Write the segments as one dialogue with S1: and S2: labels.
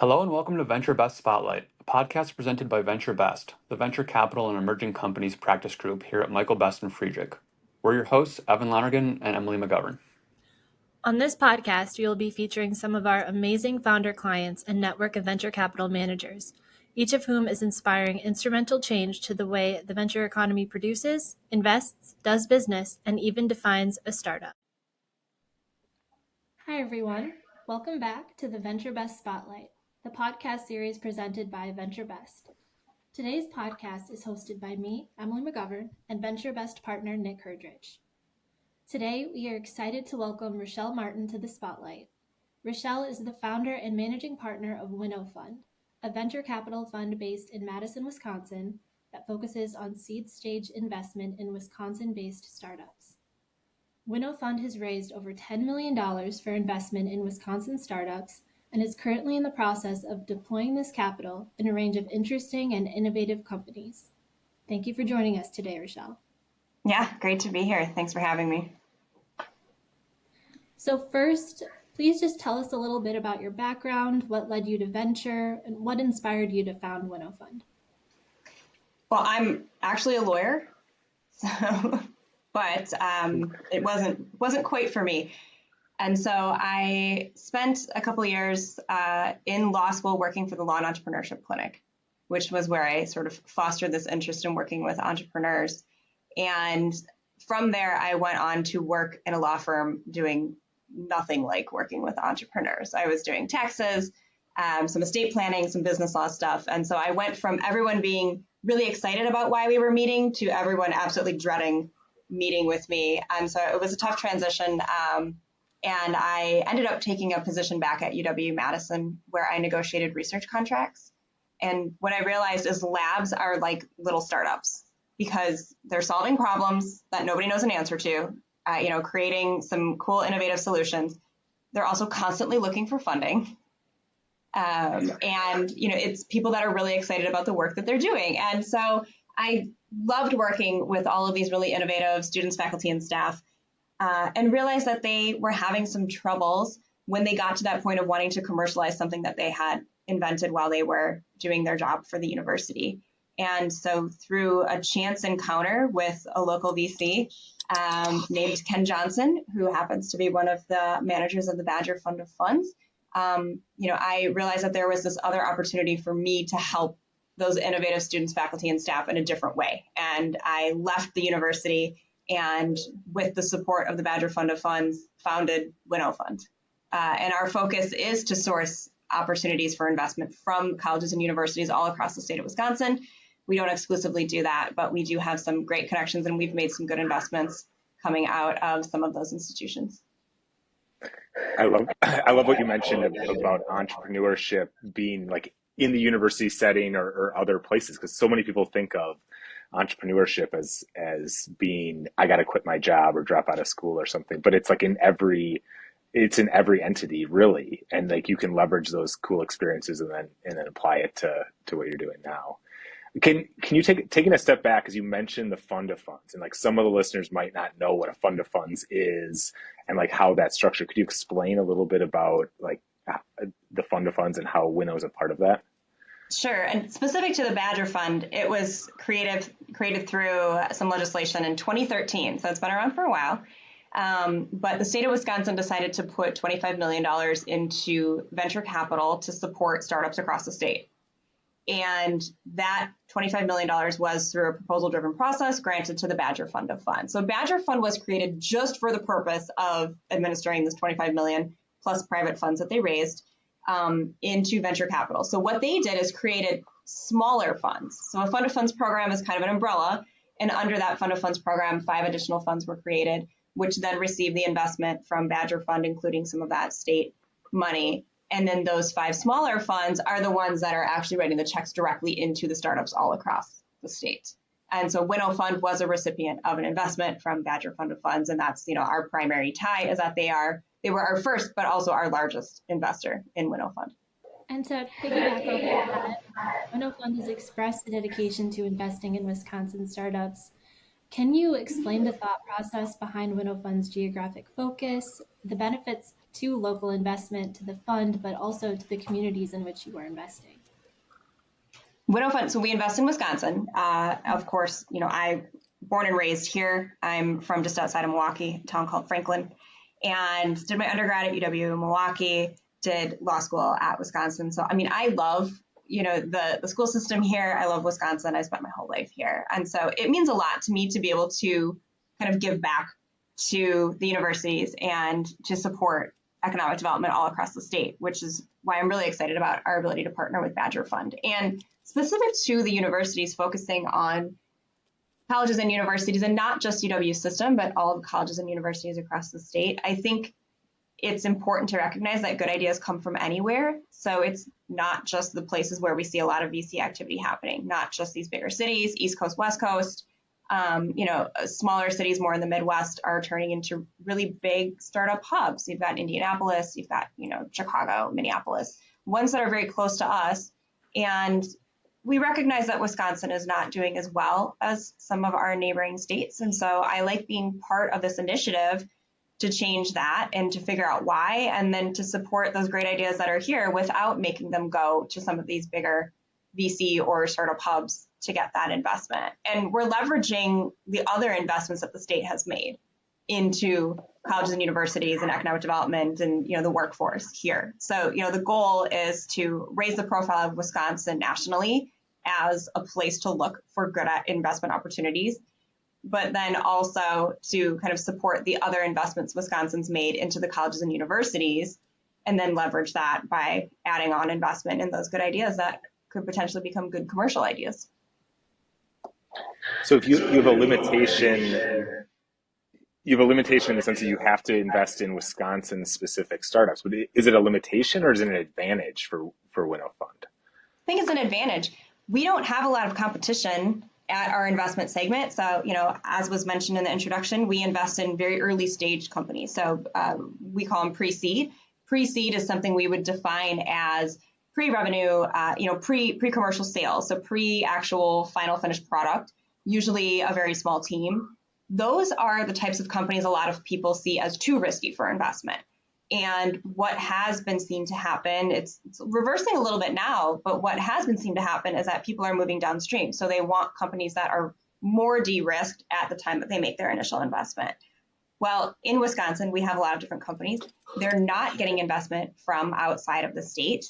S1: Hello and welcome to Venture Best Spotlight, a podcast presented by Venture Best, the venture capital and emerging companies practice group here at Michael Best and Friedrich. We're your hosts, Evan Lonergan and Emily McGovern.
S2: On this podcast, we will be featuring some of our amazing founder clients and network of venture capital managers, each of whom is inspiring instrumental change to the way the venture economy produces, invests, does business, and even defines a startup. Hi, everyone. Welcome back to the Venture Best Spotlight, the podcast series presented by Venture Best. Today's podcast is hosted by me, Emily McGovern, and Venture Best partner Nick Herdrich. Today, we are excited to welcome Richelle Martin to the spotlight. Richelle is the founder and managing partner of Winnow Fund, a venture capital fund based in Madison, Wisconsin, that focuses on seed stage investment in Wisconsin-based startups. Winnow Fund has raised over $10 million for investment in Wisconsin startups and is currently in the process of deploying this capital in a range of interesting and innovative companies. Thank you for joining us today, Richelle.
S3: Yeah, great to be here. Thanks for having me.
S2: So first, please just tell us a little bit about your background, what led you to venture, and what inspired you to found Winnow Fund.
S3: Well, I'm actually a lawyer, but it wasn't quite for me. And so I spent a couple of years in law school working for the Law and Entrepreneurship Clinic, which was where I sort of fostered this interest in working with entrepreneurs. And from there, I went on to work in a law firm doing nothing like working with entrepreneurs. I was doing taxes, some estate planning, some business law stuff. And so I went from everyone being really excited about why we were meeting to everyone absolutely dreading meeting with me. And so it was a tough transition. And I ended up taking a position back at UW-Madison where I negotiated research contracts. And what I realized is labs are like little startups because they're solving problems that nobody knows an answer to. Creating some cool, innovative solutions. They're also constantly looking for funding. It's people that are really excited about the work that they're doing. And so I loved working with all of these really innovative students, faculty, and staff, and realized that they were having some troubles when they got to that point of wanting to commercialize something that they had invented while they were doing their job for the university. And so through a chance encounter with a local VC, named Ken Johnson, who happens to be one of the managers of the Badger Fund of Funds, I realized that there was this other opportunity for me to help those innovative students, faculty, and staff in a different way. And I left the university and with the support of the Badger Fund of Funds, founded Winnow Fund. And our focus is to source opportunities for investment from colleges and universities all across the state of Wisconsin. We don't exclusively do that, but we do have some great connections and we've made some good investments coming out of some of those institutions.
S4: I love what you mentioned about entrepreneurship being like in the university setting or other places, because so many people think of entrepreneurship as being, I got to quit my job or drop out of school or something, but it's like in every entity really. And like you can leverage those cool experiences and then apply it to what you're doing now. Can you taking a step back, as you mentioned the fund of funds, and like some of the listeners might not know what a fund of funds is and like how that's structured. Could you explain a little bit about like the fund of funds and how Winnow is a part of that?
S3: Sure. And specific to the Badger Fund, it was created through some legislation in 2013. So it's been around for a while. But the state of Wisconsin decided to put $25 million into venture capital to support startups across the state. And that $25 million was through a proposal-driven process granted to the Badger Fund of Funds. So Badger Fund was created just for the purpose of administering this $25 million plus private funds that they raised into venture capital. So what they did is created smaller funds. So a fund of funds program is kind of an umbrella. And under that fund of funds program, 5 additional funds were created, which then received the investment from Badger Fund, including some of that state money. And then those 5 smaller funds are the ones that are actually writing the checks directly into the startups all across the state. And so Winnow Fund was a recipient of an investment from Badger Fund of Funds. And that's, our primary tie is that they were our first, but also our largest investor in Winnow Fund.
S2: And to piggyback off of that, Winnow Fund has expressed a dedication to investing in Wisconsin startups. Can you explain the thought process behind Winnow Fund's geographic focus, the benefits to local investment, to the fund, but also to the communities in which you are investing?
S3: Winnow Fund. So we invest in Wisconsin. Of course, I born and raised here. I'm from just outside of Milwaukee, a town called Franklin, and did my undergrad at UW Milwaukee, did law school at Wisconsin. So, I love, the school system here. I love Wisconsin. I spent my whole life here. And so it means a lot to me to be able to kind of give back to the universities and to support economic development all across the state, which is why I'm really excited about our ability to partner with Badger Fund. And specific to the universities, focusing on colleges and universities, and not just UW's system, but all the colleges and universities across the state, I think it's important to recognize that good ideas come from anywhere. So it's not just the places where we see a lot of VC activity happening, not just these bigger cities, East Coast, West Coast. Smaller cities more in the Midwest are turning into really big startup hubs. You've got Indianapolis, you've got, Chicago, Minneapolis, ones that are very close to us. And we recognize that Wisconsin is not doing as well as some of our neighboring states. And so I like being part of this initiative to change that and to figure out why, and then to support those great ideas that are here without making them go to some of these bigger VC or startup hubs to get that investment. And we're leveraging the other investments that the state has made into colleges and universities and economic development and, the workforce here. So, the goal is to raise the profile of Wisconsin nationally as a place to look for good investment opportunities, but then also to kind of support the other investments Wisconsin's made into the colleges and universities, and then leverage that by adding on investment in those good ideas that could potentially become good commercial ideas.
S4: So if you have a limitation, in the sense that you have to invest in Wisconsin specific startups. But is it a limitation or is it an advantage for Winnow Fund?
S3: I think it's an advantage. We don't have a lot of competition at our investment segment. So, as was mentioned in the introduction, we invest in very early stage companies. So we call them pre-seed. Pre-seed is something we would define as pre-revenue, pre-commercial sales. So pre-actual final finished product, usually a very small team. Those are the types of companies a lot of people see as too risky for investment. And what has been seen to happen, it's reversing a little bit now, but what has been seen to happen is that people are moving downstream. So they want companies that are more de-risked at the time that they make their initial investment. Well, in Wisconsin, we have a lot of different companies. They're not getting investment from outside of the state.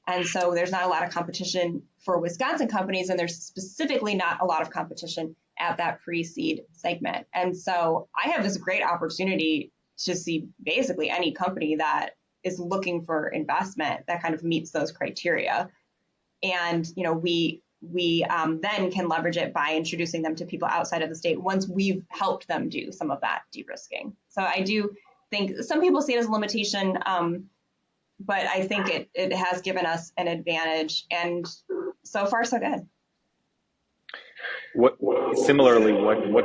S3: And so there's not a lot of competition for Wisconsin companies, and there's specifically not a lot of competition at that pre-seed segment. And so I have this great opportunity to see basically any company that is looking for investment that kind of meets those criteria. And, we then can leverage it by introducing them to people outside of the state once we've helped them do some of that de-risking. So I do think some people see it as a limitation, but I think it has given us an advantage, and so far so good.
S4: What's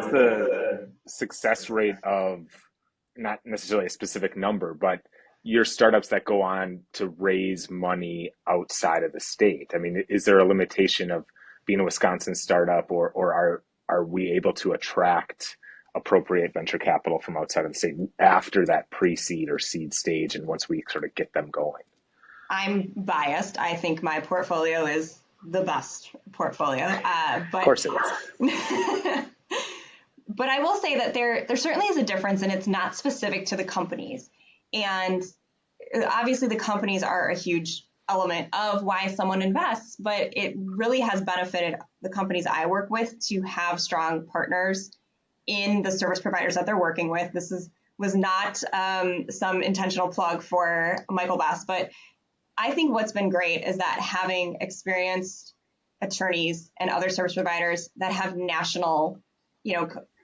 S4: the success rate of, not necessarily a specific number, but your startups that go on to raise money outside of the state? I mean, is there a limitation of being a Wisconsin startup, or are we able to attract appropriate venture capital from outside of the state after that pre-seed or seed stage, and once we sort of get them going?
S3: I'm biased. I think my portfolio is the best portfolio. But,
S4: of course it is.
S3: But I will say that there certainly is a difference, and it's not specific to the companies. And obviously the companies are a huge element of why someone invests, but it really has benefited the companies I work with to have strong partners in the service providers that they're working with. This was not some intentional plug for Michael Best, but I think what's been great is that having experienced attorneys and other service providers that have national,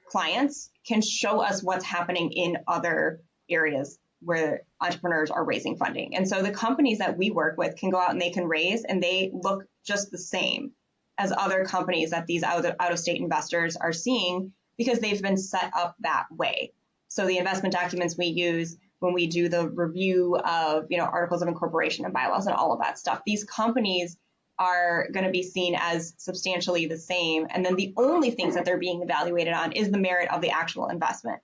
S3: clients can show us what's happening in other areas where entrepreneurs are raising funding. And so the companies that we work with can go out and they can raise, and they look just the same as other companies that these out-of-state investors are seeing, because they've been set up that way. So the investment documents we use when we do the review of, articles of incorporation and bylaws and all of that stuff, these companies are going to be seen as substantially the same. And then the only things that they're being evaluated on is the merit of the actual investment.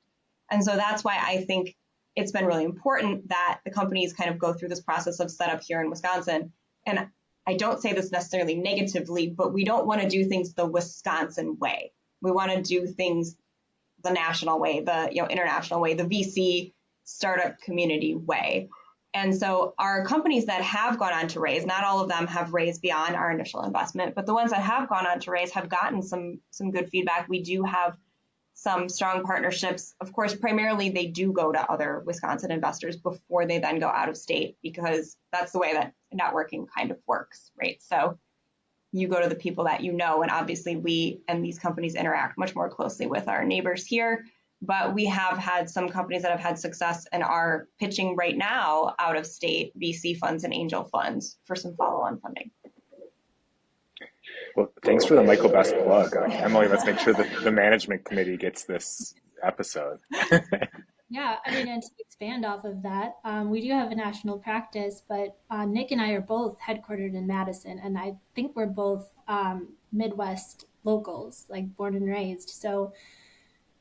S3: And so that's why I think it's been really important that the companies kind of go through this process of setup here in Wisconsin. And I don't say this necessarily negatively, but we don't want to do things the Wisconsin way. We want to do things the national way, the international way, the VC startup community way. And so our companies that have gone on to raise, not all of them have raised beyond our initial investment, but the ones that have gone on to raise have gotten some good feedback. We do have some strong partnerships. Of course, primarily they do go to other Wisconsin investors before they then go out of state, because that's the way that networking kind of works, right? So you go to the people that you know, and obviously we and these companies interact much more closely with our neighbors here. But we have had some companies that have had success and are pitching right now out of state VC funds and angel funds for some follow-on funding.
S4: Well, thanks for the Michael Best plug. Emily, let's make sure that the management committee gets this episode.
S2: Yeah, I mean, and to expand off of that, we do have a national practice, but Nick and I are both headquartered in Madison, and I think we're both Midwest locals, like born and raised. So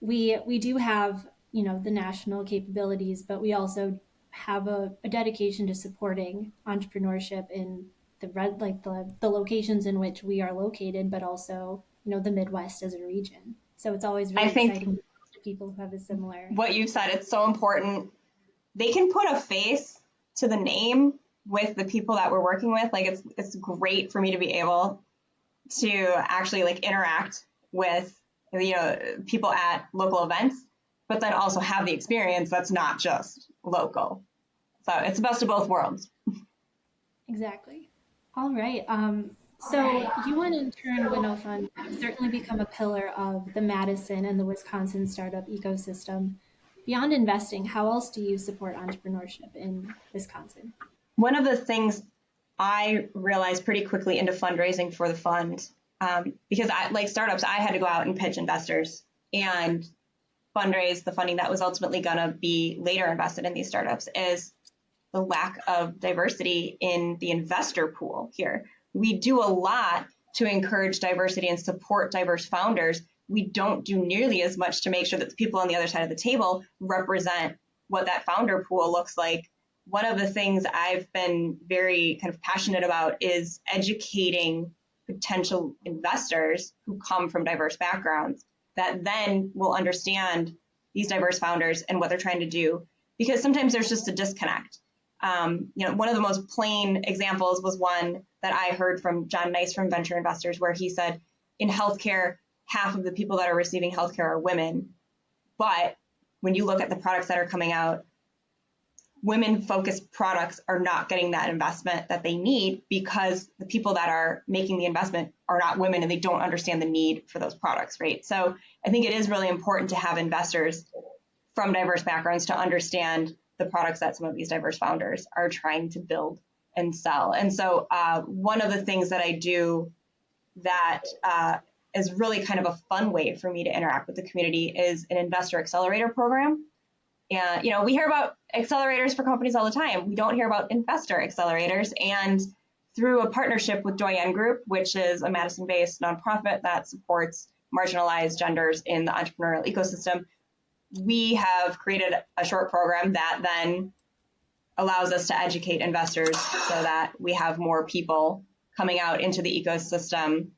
S2: we do have, the national capabilities, but we also have a dedication to supporting entrepreneurship in the locations in which we are located, but also, the Midwest as a region. So it's always really exciting to people who have a similar.
S3: What you said, it's so important. They can put a face to the name with the people that we're working with. Like it's great for me to be able to actually interact with people at local events, but then also have the experience that's not just local. So it's the best of both worlds.
S2: Exactly. All right. So you and in turn Winnow Fund have certainly become a pillar of the Madison and the Wisconsin startup ecosystem. Beyond investing, how else do you support entrepreneurship in Wisconsin?
S3: One of the things I realized pretty quickly into fundraising for the fund, because like startups, I had to go out and pitch investors and fundraise the funding that was ultimately going to be later invested in these startups, is the lack of diversity in the investor pool here. We do a lot to encourage diversity and support diverse founders. We don't do nearly as much to make sure that the people on the other side of the table represent what that founder pool looks like. One of the things I've been very kind of passionate about is educating potential investors who come from diverse backgrounds that then will understand these diverse founders and what they're trying to do, because sometimes there's just a disconnect. One of the most plain examples was one that I heard from John Nice from Venture Investors, where he said, in healthcare, half of the people that are receiving healthcare are women. But when you look at the products that are coming out, women-focused products are not getting that investment that they need because the people that are making the investment are not women and they don't understand the need for those products, right? So I think it is really important to have investors from diverse backgrounds to understand the products that some of these diverse founders are trying to build and sell. And so one of the things that I do that is really kind of a fun way for me to interact with the community is an investor accelerator program. And, we hear about accelerators for companies all the time. We don't hear about investor accelerators. And through a partnership with Doyen Group, which is a Madison-based nonprofit that supports marginalized genders in the entrepreneurial ecosystem, we have created a short program that then allows us to educate investors so that we have more people coming out into the ecosystem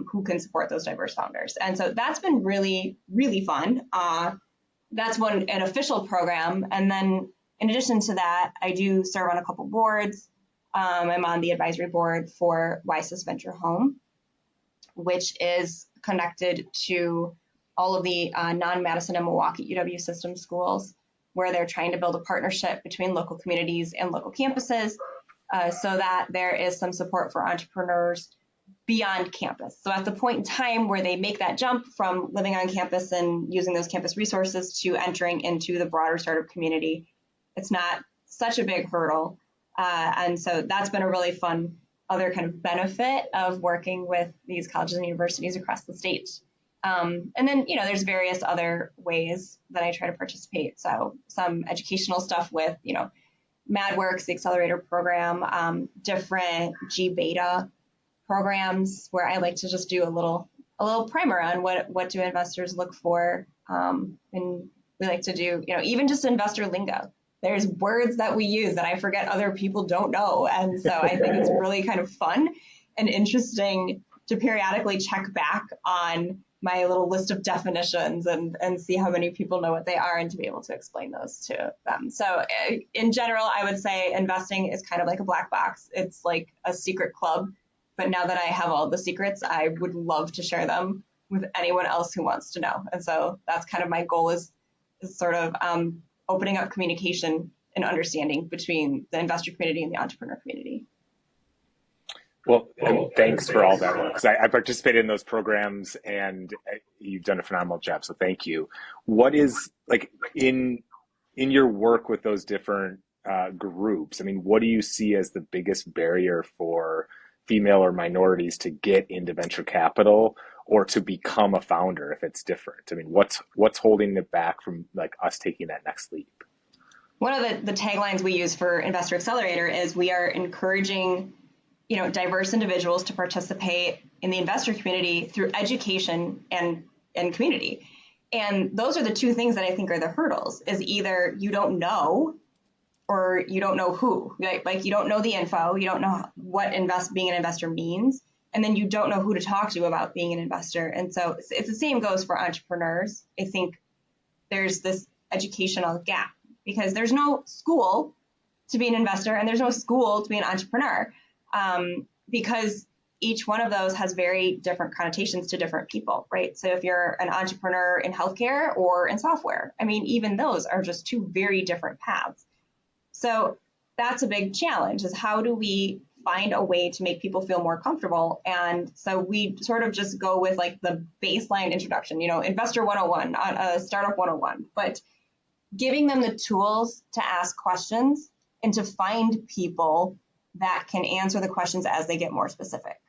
S3: who can support those diverse founders. And so that's been really, really fun. That's an official program. And then in addition to that, I do serve on a couple boards. I'm on the advisory board for YSIS Venture Home, which is connected to all of the non-Madison and Milwaukee UW system schools, where they're trying to build a partnership between local communities and local campuses so that there is some support for entrepreneurs beyond campus. So at the point in time where they make that jump from living on campus and using those campus resources to entering into the broader startup community, it's not such a big hurdle. And so that's been a really fun other kind of benefit of working with these colleges and universities across the state. And then, there's various other ways that I try to participate. So some educational stuff with, MadWorks, the accelerator program, different G-Beta programs where I like to just do a little primer on what do investors look for in We like to do, even just investor lingo. There's words that we use that I forget other people don't know. And so I think it's really kind of fun and interesting to periodically check back on my little list of definitions and see how many people know what they are and to be able to explain those to them. So in general, I would say investing is kind of like a black box. It's like a secret club. But now that I have all the secrets, I would love to share them with anyone else who wants to know. And so that's kind of my goal is sort of opening up communication and understanding between the investor community and the entrepreneur community.
S4: Well, thanks for all that work. Because I participated in those programs, and you've done a phenomenal job. So thank you. What is like in your work with those different groups? I mean, what do you see as the biggest barrier for female or minorities to get into venture capital or to become a founder if it's different? I mean, what's holding it back from like us taking that next leap?
S3: One of the taglines we use for Investor Accelerator is we are encouraging diverse individuals to participate in the investor community through education and community. And those are the two things that I think are the hurdles, is either you don't know or you don't know who, right? Like you don't know the info, you don't know what being an investor means, and then you don't know who to talk to about being an investor. And so it's the same goes for entrepreneurs. I think there's this educational gap because there's no school to be an investor and there's no school to be an entrepreneur. Because each one of those has very different connotations to different people, right? So if you're an entrepreneur in healthcare or in software, I mean, even those are just two very different paths. So that's a big challenge, is how do we find a way to make people feel more comfortable? And so we sort of just go with like the baseline introduction, investor 101, startup 101, but giving them the tools to ask questions and to find people that can answer the questions as they get more specific.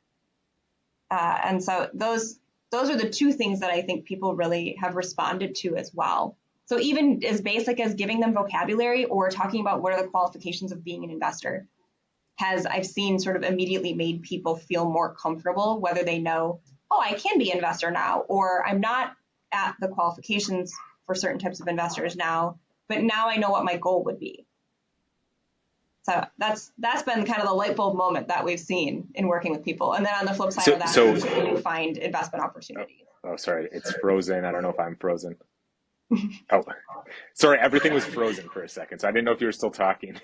S3: And so those are the two things that I think people really have responded to as well. So even as basic as giving them vocabulary or talking about what are the qualifications of being an investor I've seen sort of immediately made people feel more comfortable, whether they know, oh, I can be an investor now, or I'm not at the qualifications for certain types of investors now, but now I know what my goal would be. So that's been kind of the light bulb moment that we've seen in working with people. And then on the flip side of that, you find investment opportunities.
S4: Oh, sorry, it's frozen. I don't know if I'm frozen. Oh, sorry, everything was frozen for a second, so I didn't know if you were still talking.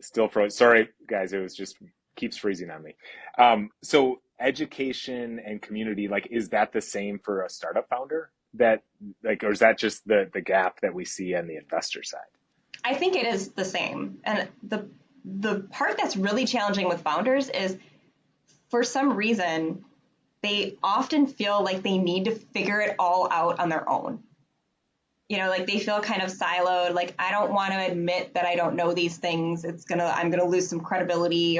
S4: Still frozen. Sorry, guys, it was just keeps freezing on me. So education and community, like, is that the same for a startup founder? Or is that just the gap that we see on the investor side?
S3: I think it is the same. And the part that's really challenging with founders is, for some reason, they often feel like they need to figure it all out on their own. Like they feel kind of siloed, like I don't want to admit that I don't know these things. I'm going to lose some credibility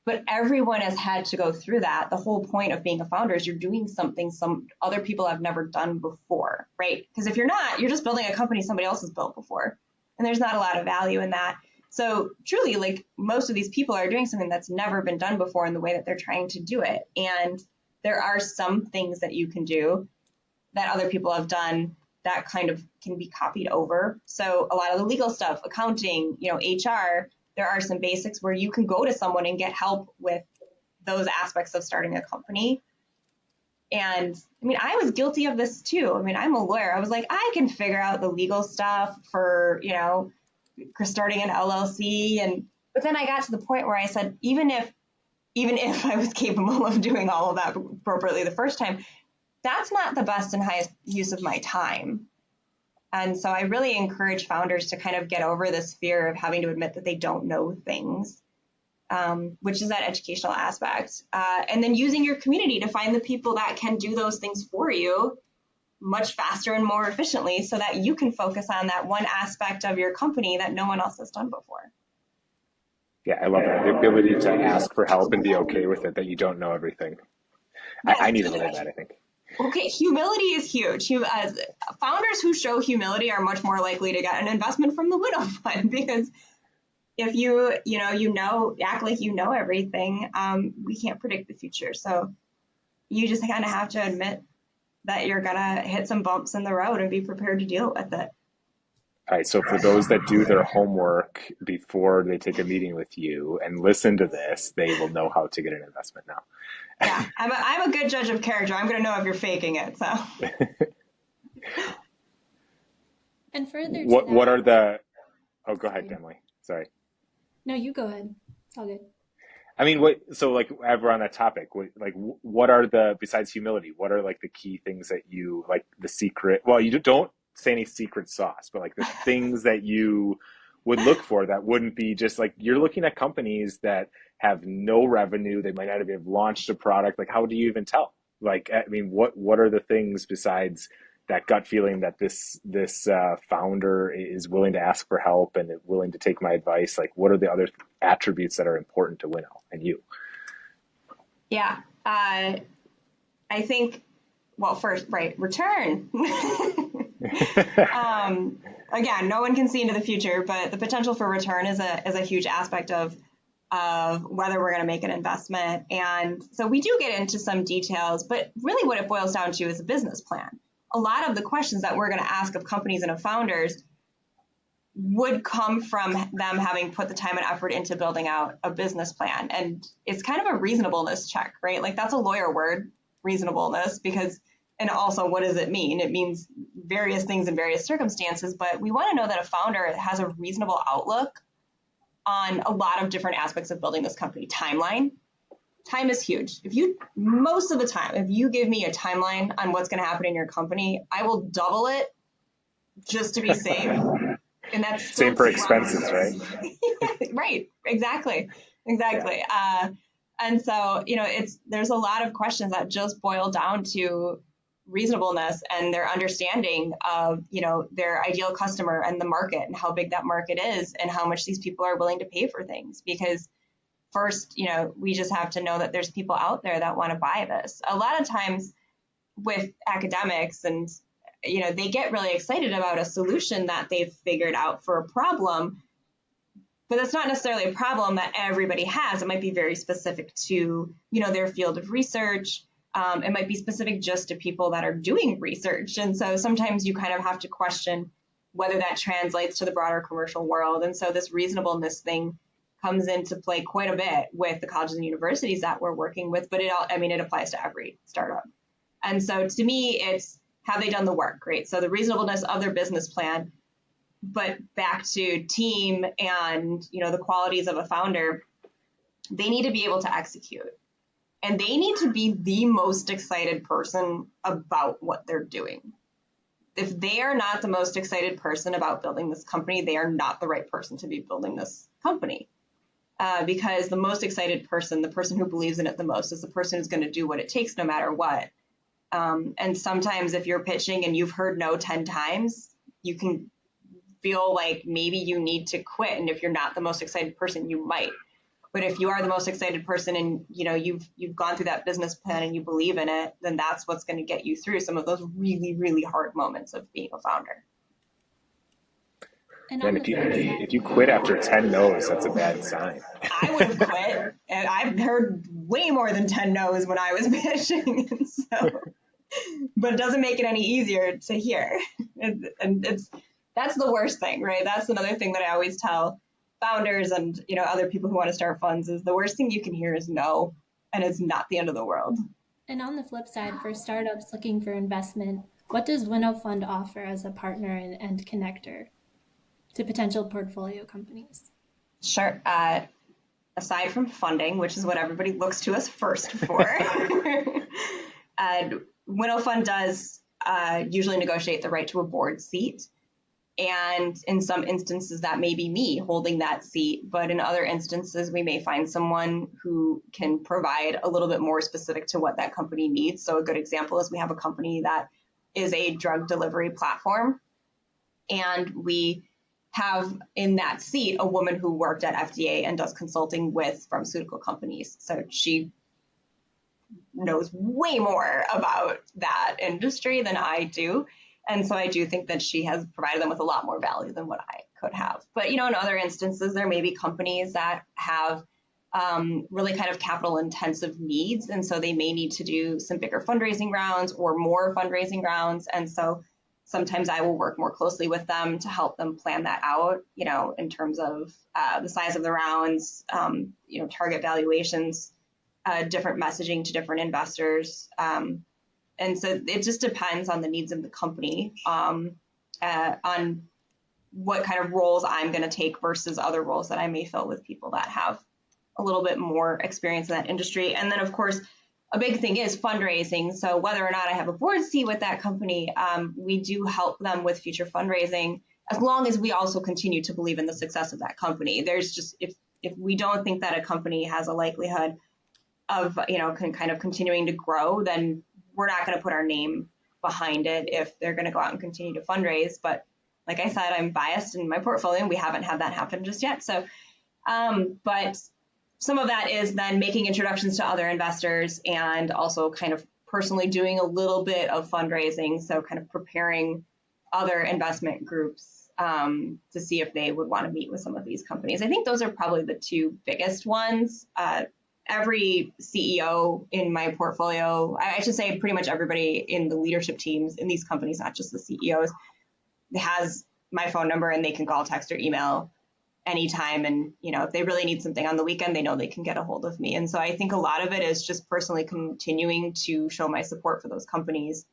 S3: but everyone has had to go through that. The whole point of being a founder is you're doing something some other people have never done before, right? Because if you're not, you're just building a company somebody else has built before. And there's not a lot of value in that. So truly, like most of these people are doing something that's never been done before in the way that they're trying to do it. And there are some things that you can do that other people have done that kind of can be copied over. So a lot of the legal stuff, accounting, HR, there are some basics where you can go to someone and get help with those aspects of starting a company. And I mean, I was guilty of this too. I mean, I'm a lawyer. I was like, I can figure out the legal stuff for starting an LLC. But then I got to the point where I said, even if I was capable of doing all of that appropriately the first time, that's not the best and highest use of my time. And so I really encourage founders to kind of get over this fear of having to admit that they don't know things, which is that educational aspect. And then using your community to find the people that can do those things for you much faster and more efficiently so that you can focus on that one aspect of your company that no one else has done before.
S4: Yeah, I love that. The ability to ask for help and be okay with it, that you don't know everything. Yes, I need to learn that, I think.
S3: Okay, humility is huge. Founders who show humility are much more likely to get an investment from the Winnow Fund, because if you act like you know everything, we can't predict the future. So you just kind of have to admit that you're going to hit some bumps in the road and be prepared to deal with it.
S4: All right, so for those that do their homework before they take a meeting with you and listen to this, they will know how to get an investment now.
S3: Yeah, I'm a good judge of character. I'm going to know if you're faking it. So.
S2: And further to
S4: What are
S2: that,
S4: oh, go ahead,
S2: sorry.
S4: Emily. Sorry.
S2: No, you go ahead. It's all good.
S4: I mean, so like, as we're on that topic, what are besides humility, what are like the key things that you, like the secret, well, you don't say any secret sauce, but like the things that you would look for that wouldn't be just like, you're looking at companies that have no revenue, they might not even have launched a product. Like, how do you even tell? Like, I mean, what are the things besides that gut feeling that this founder is willing to ask for help and willing to take my advice? Like, what are the other attributes that are important to Winnow and you?
S3: Yeah, I think, well, first, right, return. Again, no one can see into the future, but the potential for return is a huge aspect of whether we're going to make an investment. And so we do get into some details, but really what it boils down to is a business plan. A lot of the questions that we're going to ask of companies and of founders would come from them having put the time and effort into building out a business plan. And it's kind of a reasonableness check, right? Like, that's a lawyer word, reasonableness, because, and also what does it mean? It means various things in various circumstances, but we want to know that a founder has a reasonable outlook on a lot of different aspects of building this company. Timeline. Time is huge. Most of the time, if you give me a timeline on what's going to happen in your company, I will double it just to be safe. And that's still
S4: same for expenses, right?
S3: Right. Exactly. Yeah. And so, there's a lot of questions that just boil down to reasonableness and their understanding of, their ideal customer and the market and how big that market is and how much these people are willing to pay for things. Because first, we just have to know that there's people out there that want to buy this. A lot of times with academics and, they get really excited about a solution that they've figured out for a problem, but that's not necessarily a problem that everybody has. It might be very specific to, their field of research. It might be specific just to people that are doing research. And so sometimes you kind of have to question whether that translates to the broader commercial world. And so this reasonableness thing comes into play quite a bit with the colleges and universities that we're working with, but it applies to every startup. And so to me, it's, have they done the work, right? So the reasonableness of their business plan, but back to team and, the qualities of a founder, they need to be able to execute. And they need to be the most excited person about what they're doing. If they are not the most excited person about building this company, they are not the right person to be building this company. Because the most excited person, the person who believes in it the most, is the person who's going to do what it takes no matter what. And sometimes if you're pitching and you've heard no 10 times, you can feel like maybe you need to quit. And if you're not the most excited person, you might. But if you are the most excited person and, you've gone through that business plan and you believe in it, then that's what's going to get you through some of those really, really hard moments of being a founder.
S2: And
S4: And if you quit after 10 no's, that's a bad sign.
S3: I would have quit. And I've heard way more than 10 no's when I was pitching. And so, but it doesn't make it any easier to hear. That's the worst thing, right? That's another thing that I always tell founders and, other people who want to start funds is the worst thing you can hear is no, and it's not the end of the world.
S2: And on the flip side, for startups looking for investment, what does Winnow Fund offer as a partner and connector to potential portfolio companies?
S3: Sure. Aside from funding, which is what everybody looks to us first for, Winnow Fund does usually negotiate the right to a board seat. And in some instances, that may be me holding that seat. But in other instances, we may find someone who can provide a little bit more specific to what that company needs. So a good example is we have a company that is a drug delivery platform. And we have in that seat a woman who worked at FDA and does consulting with pharmaceutical companies. So she knows way more about that industry than I do. And so I do think that she has provided them with a lot more value than what I could have. But, in other instances, there may be companies that have really kind of capital intensive needs. And so they may need to do some bigger fundraising rounds or more fundraising rounds. And so sometimes I will work more closely with them to help them plan that out, in terms of the size of the rounds, target valuations, different messaging to different investors. And so it just depends on the needs of the company, on what kind of roles I'm going to take versus other roles that I may fill with people that have a little bit more experience in that industry. And then, of course, a big thing is fundraising. So whether or not I have a board seat with that company, we do help them with future fundraising, as long as we also continue to believe in the success of that company. There's just, if we don't think that a company has a likelihood of, kind of continuing to grow, then we're not going to put our name behind it if they're going to go out and continue to fundraise. But like I said, I'm biased in my portfolio, and we haven't had that happen just yet. So, but some of that is then making introductions to other investors and also kind of personally doing a little bit of fundraising. So kind of preparing other investment groups to see if they would want to meet with some of these companies. I think those are probably the two biggest ones. Every CEO in my portfolio, I should say pretty much everybody in the leadership teams in these companies, not just the CEOs, has my phone number, and they can call, text, or email anytime. And, if they really need something on the weekend, they know they can get a hold of me. And so I think a lot of it is just personally continuing to show my support for those companies.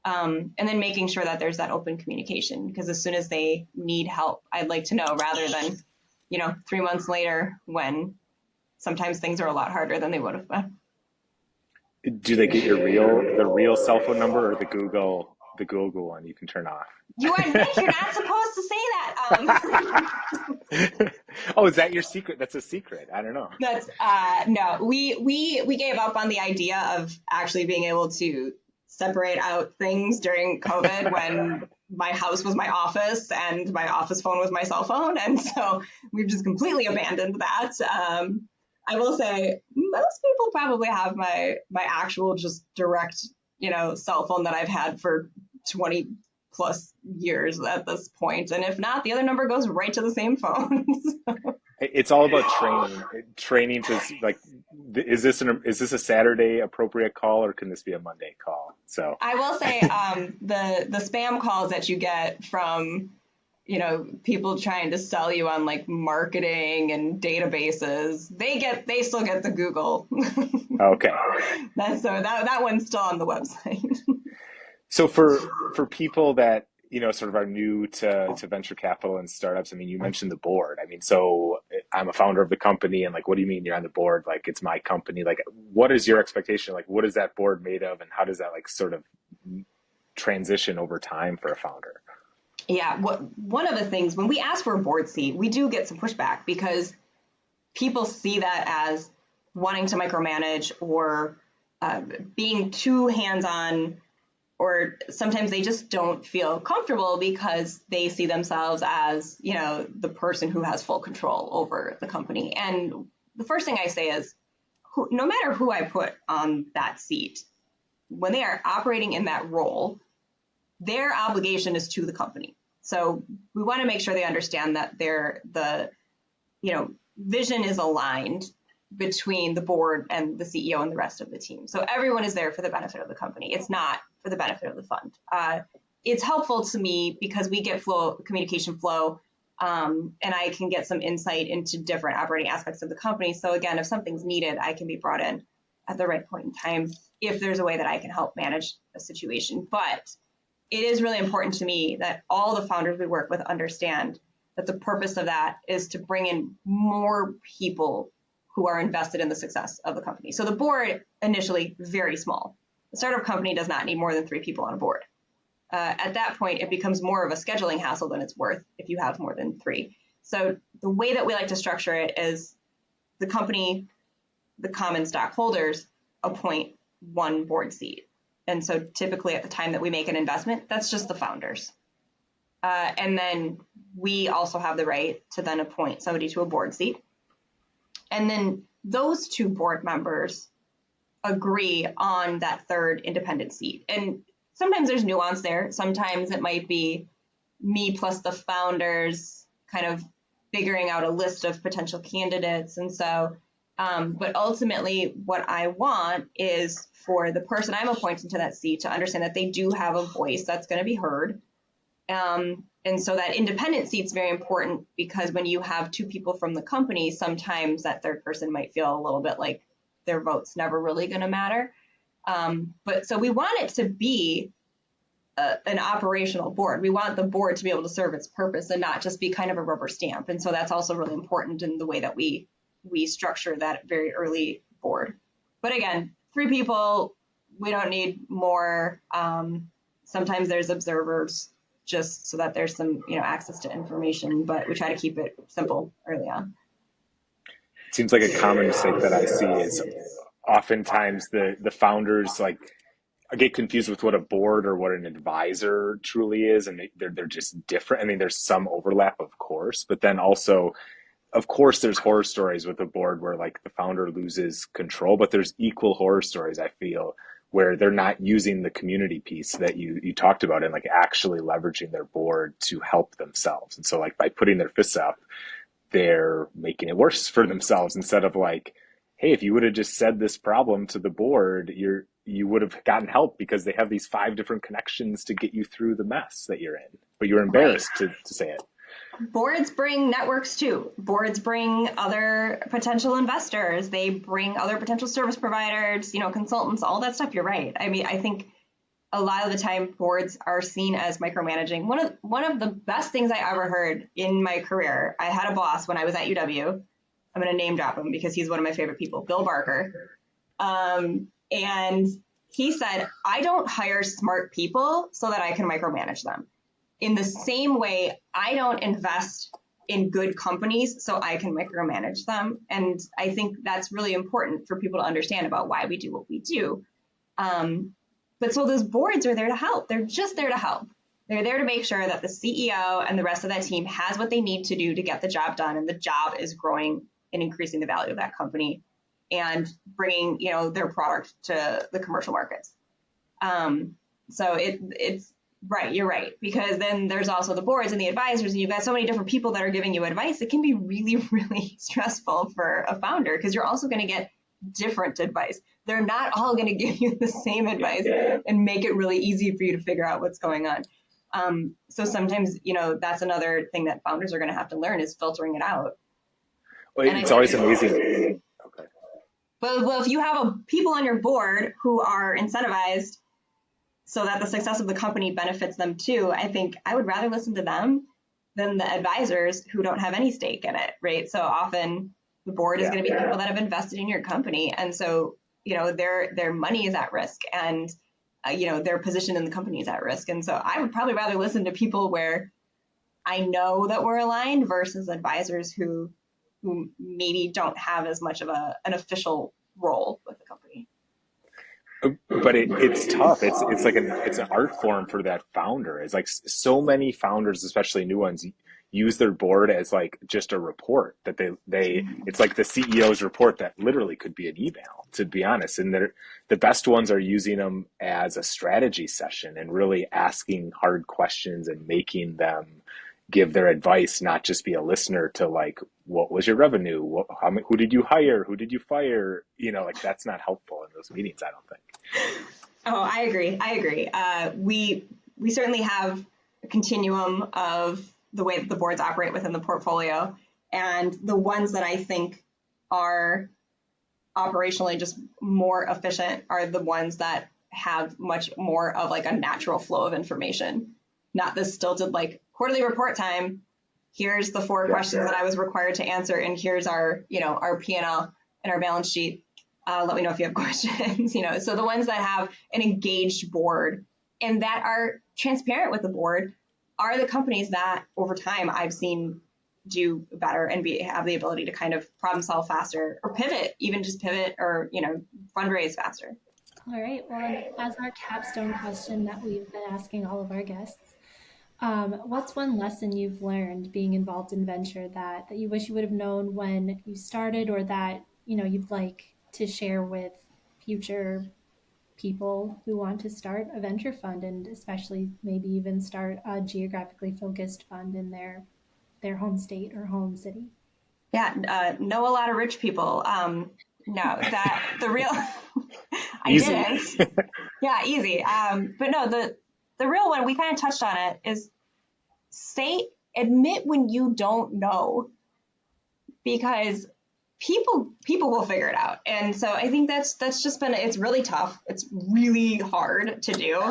S3: And then making sure that there's that open communication, because as soon as they need help, I'd like to know, rather than, 3 months later, when sometimes things are a lot harder than they would have been.
S4: Do they get the real cell phone number, or the Google one you can turn off?
S3: You are Nick, you're not supposed to say that.
S4: Oh, is that your secret? That's a secret. I don't know.
S3: That's no. We gave up on the idea of actually being able to separate out things during COVID when my house was my office and my office phone was my cell phone, and so we've just completely abandoned that. I will say most people probably have my actual just direct, cell phone that I've had for 20 plus years at this point. And if not, the other number goes right to the same phone.
S4: It's all about training to, like, is this a Saturday appropriate call, or can this be a Monday call? So
S3: I will say the spam calls that you get from, people trying to sell you on like marketing and databases, they still get the Google.
S4: Okay.
S3: That one's still on the website.
S4: So for people that, sort of are new to venture capital and startups, I mean, you mentioned the board. I mean, so I'm a founder of the company, and like, what do you mean you're on the board? Like, it's my company. Like, what is your expectation? Like, what is that board made of, and how does that like sort of transition over time for a founder?
S3: Yeah, one of the things, when we ask for a board seat, we do get some pushback, because people see that as wanting to micromanage or being too hands-on, or sometimes they just don't feel comfortable because they see themselves as, the person who has full control over the company. And the first thing I say is, no matter who I put on that seat, when they are operating in that role, their obligation is to the company. So we want to make sure they understand that the vision is aligned between the board and the CEO and the rest of the team. So everyone is there for the benefit of the company. It's not for the benefit of the fund. It's helpful to me because we get communication flow, and I can get some insight into different operating aspects of the company. So again, if something's needed, I can be brought in at the right point in time if there's a way that I can help manage a situation. But it is really important to me that all the founders we work with understand that the purpose of that is to bring in more people who are invested in the success of the company. So the board, initially very small. A startup company does not need more than 3 people on a board. At that point, it becomes more of a scheduling hassle than it's worth if you have more than 3. So the way that we like to structure it is the company, the common stockholders, appoint 1 board seat. And so typically at the time that we make an investment, that's just the founders. And then we also have the right to then appoint somebody to a board seat. And then those 2 board members agree on that 3rd independent seat. And sometimes there's nuance there. Sometimes it might be me plus the founders kind of figuring out a list of potential candidates. And so But ultimately, what I want is for the person I'm appointing to that seat to understand that they do have a voice that's going to be heard. And so that independent seat's very important, because when you have two people from the company, sometimes that third person might feel a little bit like their vote's never really going to matter. But so we want it to be an operational board. We want the board to be able to serve its purpose and not just be kind of a rubber stamp. And so that's also really important in the way that we structure that very early board. But again, 3 people, we don't need more. Sometimes there's observers, just so that there's some, access to information, but we try to keep it simple early on.
S4: It seems like a common mistake that I see is oftentimes the founders get confused with what a board or what an advisor truly is, and they're just different. I mean, there's some overlap, of course, but then also, of course, there's horror stories with a board where the founder loses control, but there's equal horror stories, I feel, where they're not using the community piece that you talked about, and actually leveraging their board to help themselves. And so by putting their fists up, they're making it worse for themselves, instead of hey, if you would have just said this problem to the board, you would have gotten help, because they have these 5 different connections to get you through the mess that you're in, but you're embarrassed to say it.
S3: Boards bring networks too. Boards bring other potential investors. They bring other potential service providers, consultants, all that stuff. You're right. I mean, I think a lot of the time boards are seen as micromanaging. One of the best things I ever heard in my career, I had a boss when I was at UW. I'm going to name drop him because he's one of my favorite people, Bill Barker. And he said, I don't hire smart people so that I can micromanage them. In the same way, I don't invest in good companies so I can micromanage them. And I think that's really important for people to understand about why we do what we do. But so those boards are there to help. They're just there to help. They're there to make sure that the CEO and the rest of that team has what they need to do to get the job done. And the job is growing and increasing the value of that company and bringing, their product to the commercial markets. So it's right. You're right. Because then there's also the boards and the advisors, and you've got so many different people that are giving you advice. It can be really, really stressful for a founder, because you're also going to get different advice. They're not all going to give you the same advice and make it really easy for you to figure out what's going on. So sometimes, that's another thing that founders are going to have to learn, is filtering it out.
S4: Well, it's always amazing. Okay.
S3: Well, if you have people on your board who are incentivized so that the success of the company benefits them too, I think I would rather listen to them than the advisors who don't have any stake in it, right? So often the board is going to be people that have invested in your company. And so, their money is at risk, and, their position in the company is at risk. And so I would probably rather listen to people where I know that we're aligned versus advisors who maybe don't have as much of an official role with the company.
S4: But it's tough. It's it's an art form for that founder. It's so many founders, especially new ones, use their board as just a report that they it's like the CEO's report that literally could be an email, to be honest. And the best ones are using them as a strategy session and really asking hard questions and making them give their advice, not just be a listener to what was your revenue? Who did you hire? Who did you fire? That's not helpful in those meetings, I don't think.
S3: Oh, I agree. We certainly have a continuum of the way that the boards operate within the portfolio. And the ones that I think are operationally just more efficient are the ones that have much more of a natural flow of information, not this stilted quarterly report time. Here's the 4 questions that I was required to answer, and here's our our P&L and our balance sheet. Let me know if you have questions. So the ones that have an engaged board and that are transparent with the board are the companies that over time I've seen do better and have the ability to kind of problem solve faster, or pivot or fundraise faster.
S2: All right. Well, as our capstone question that we've been asking all of our guests, what's one lesson you've learned being involved in venture that you wish you would have known when you started, or that you'd like to share with future people who want to start a venture fund, and especially maybe even start a geographically focused fund in their home state or home city?
S3: Yeah, know a lot of rich people. No, that the real I
S4: Easy.
S3: didn't. Yeah, easy. But no, the real one, we kind of touched on it, is admit when you don't know, because people will figure it out. And so I think that's just been, it's really tough. It's really hard to do,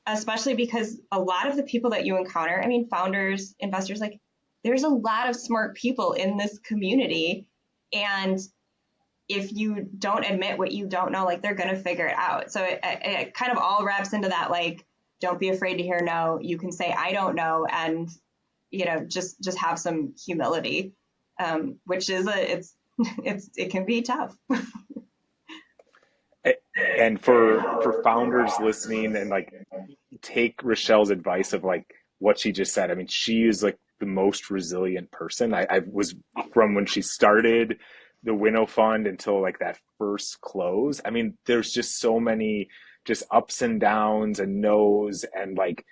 S3: especially because a lot of the people that you encounter, I mean, founders, investors, like, there's a lot of smart people in this community. And if you don't admit what you don't know, like, they're going to figure it out. So it kind of all wraps into that, like, don't be afraid to hear no. You can say, I don't know. And, just have some humility, which is it can be tough.
S4: And for founders listening, and like, take Richelle's advice of like what she just said. I mean, she is like the most resilient person. I was, from when she started the Winnow Fund until like that first close. I mean, there's just so many just ups and downs and no's, and like,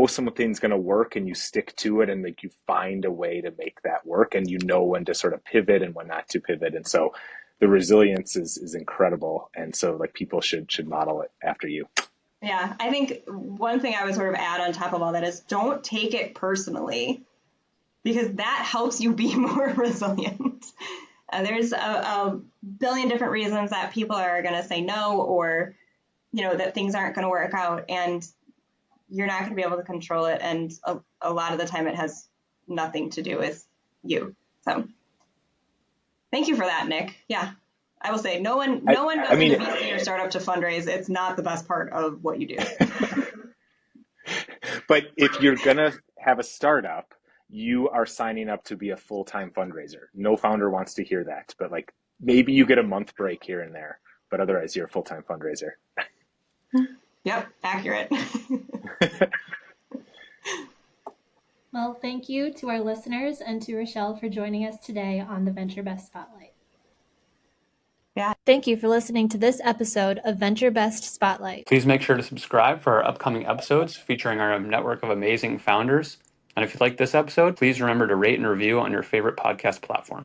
S4: something's going to work and you stick to it, and like you find a way to make that work, and when to sort of pivot and when not to pivot. And so the resilience is incredible, and so like people should model it after you.
S3: Yeah, I think one thing I would sort of add on top of all that is, don't take it personally, because that helps you be more resilient. There's a billion different reasons that people are going to say no, or that things aren't going to work out, and you're not going to be able to control it. And a lot of the time it has nothing to do with you. So thank you for that, Nick. Yeah, I will say no one goes into VC or startup to fundraise. It's not the best part of what you do.
S4: But if you're going to have a startup, you are signing up to be a full-time fundraiser. No founder wants to hear that, but like, maybe you get a month break here and there, but otherwise you're a full-time fundraiser.
S3: Yep, accurate.
S2: Well, thank you to our listeners and to Richelle for joining us today on the Venture Best Spotlight.
S3: Yeah.
S2: Thank you for listening to this episode of Venture Best Spotlight.
S1: Please make sure to subscribe for our upcoming episodes featuring our network of amazing founders. And if you like this episode, please remember to rate and review on your favorite podcast platform.